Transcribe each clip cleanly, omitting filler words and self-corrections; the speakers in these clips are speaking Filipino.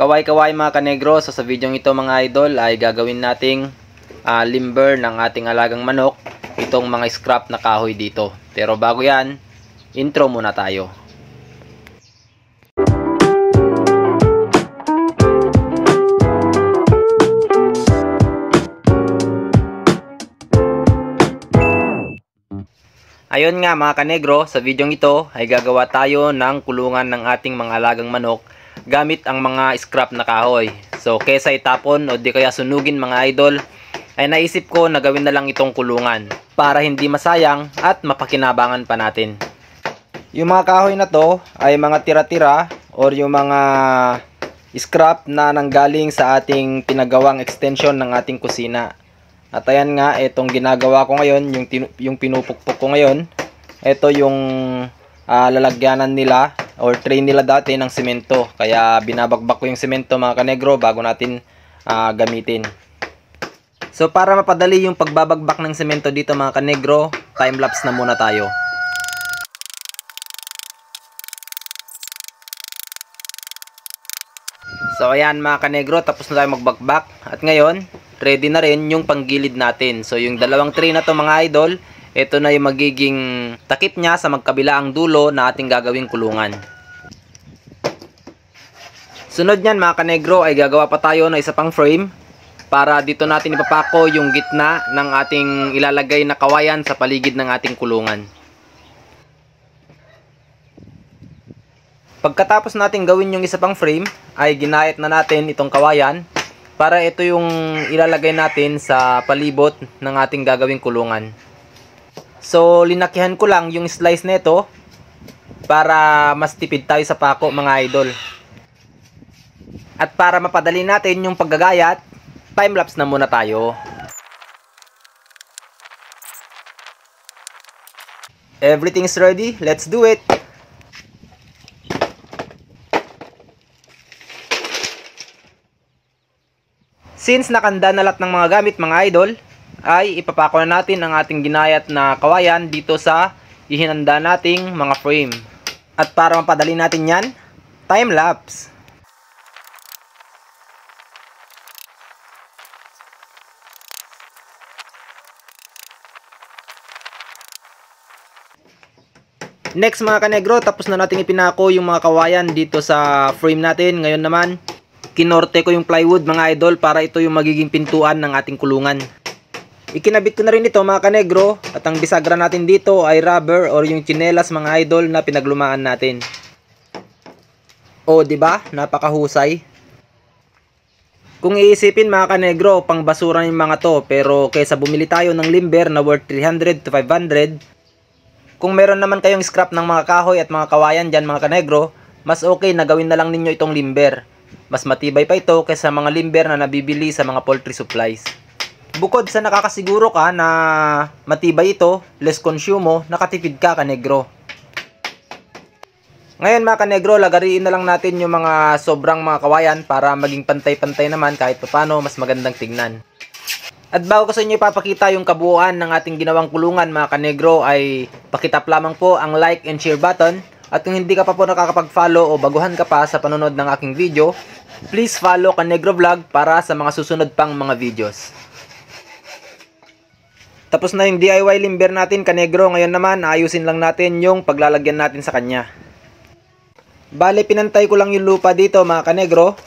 Kaway-kaway mga kanegro, so sa video ito mga idol ay gagawin nating limber ng ating alagang manok, itong mga scrap na kahoy dito. Pero bago yan, intro muna tayo. Ayun nga mga kanegro, sa video ito ay gagawa tayo ng kulungan ng ating mga alagang manok gamit ang mga scrap na kahoy. So kesa itapon o di kaya sunugin mga idol, ay naisip ko na gawin na lang itong kulungan para hindi masayang at mapakinabangan pa natin. Yung mga kahoy na to ay mga tira-tira or yung mga scrap na nanggaling sa ating pinagawang extension ng ating kusina. At ayan nga, itong ginagawa ko ngayon, yung pinupukpok ko ngayon, ito yung lalagyanan nila or tray nila dati ng semento. Kaya binabagbak ko yung semento mga kanegro bago natin gamitin. So para mapadali yung pagbabagbak ng semento dito mga kanegro, time lapse na muna tayo. So ayan mga kanegro, tapos na tayo magbagbak. At ngayon, ready na rin yung panggilid natin. So yung dalawang tray na to mga idol, ito na yung magiging takip niya sa magkabilaang dulo na ating gagawing kulungan. Sunod niyan mga kanegro ay gagawa pa tayo ng isa pang frame para dito natin ipapako yung gitna ng ating ilalagay na kawayan sa paligid ng ating kulungan. Pagkatapos natin gawin yung isa pang frame ay ginayat na natin itong kawayan para ito yung ilalagay natin sa palibot ng ating gagawing kulungan. So linakihan ko lang yung slice nito para mas tipid tayo sa pako mga idol. At para mapadali natin yung paggagayat, time lapse na muna tayo. Everything's ready, let's do it! Since nakanda na lahat ng mga gamit mga idol, ay ipapako na natin ang ating ginayat na kawayan dito sa ihinanda nating mga frame. At para mapadali natin yan, time lapse. Next mga kanegro, tapos na natin ipinako yung mga kawayan dito sa frame natin. Ngayon naman, kinorte ko yung plywood mga idol para ito yung magiging pintuan ng ating kulungan. Ikinabit ko na rin ito mga kanegro at ang bisagra natin dito ay rubber or yung tsinelas mga idol na pinaglumaan natin. O diba? Napakahusay. Kung iisipin mga kanegro, pang basura yung mga to, pero kaysa bumili tayo ng limber na worth 300 to 500, kung meron naman kayong scrap ng mga kahoy at mga kawayan dyan mga kanegro, mas okay na gawin na lang ninyo itong limber. Mas matibay pa ito kaysa mga limber na nabibili sa mga poultry supplies. Bukod sa nakakasiguro ka na matibay ito, less consumo, nakatipid ka kanegro. Ngayon mga kanegro, lagariin na lang natin yung mga sobrang mga kawayan para maging pantay-pantay naman kahit paano mas magandang tignan. At bago ko sa inyo ipapakita yung kabuuan ng ating ginawang kulungan mga kanegro ay pakitap lamang po ang like and share button. At kung hindi ka pa po nakakapag-follow o baguhan ka pa sa panonood ng aking video, please follow Kanegro Vlog para sa mga susunod pang mga videos. Tapos na yung DIY limber natin kanegro, ngayon naman ayusin lang natin yung paglalagyan natin sa kanya. Bale pinantay ko lang yung lupa dito mga kanegro,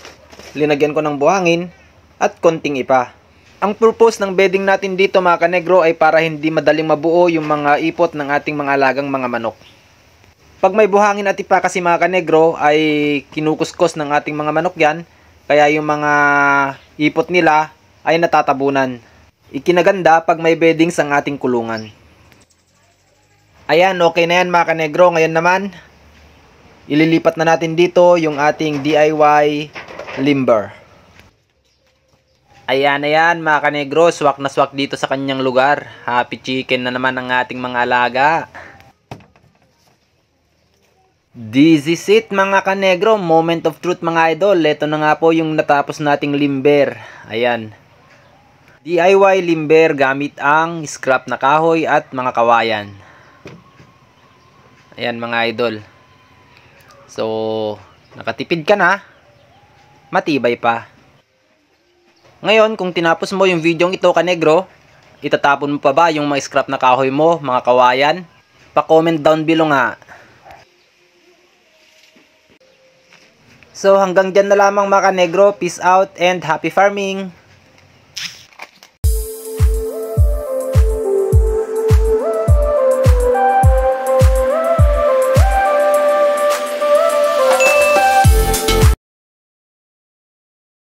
linagyan ko ng buhangin at konting ipa. Ang purpose ng bedding natin dito mga kanegro ay para hindi madaling mabuo yung mga ipot ng ating mga alagang mga manok. Pag may buhangin at ipa kasi mga kanegro ay kinukuskos ng ating mga manok yan, kaya yung mga ipot nila ay natatabunan. Ikinaganda pag may beddings ang ating kulungan. Ayan, okay na yan mga kanegro. Ngayon naman, ililipat na natin dito yung ating DIY limber. Ayan, ayan mga kanegro, swak na swak dito sa kanyang lugar. Happy chicken na naman ang ating mga alaga. This is it mga kanegro, moment of truth mga idol. Ito na nga po yung natapos nating limber. Ayan. DIY limber gamit ang scrap na kahoy at mga kawayan. Ayan mga idol. So, nakatipid ka na. matibay pa. Ngayon, kung tinapos mo yung video ito kanegro, itatapon mo pa ba yung mga scrap na kahoy mo, mga kawayan? Pa-comment down below nga. So hanggang dyan na lamang mga kanegro. Peace out and happy farming!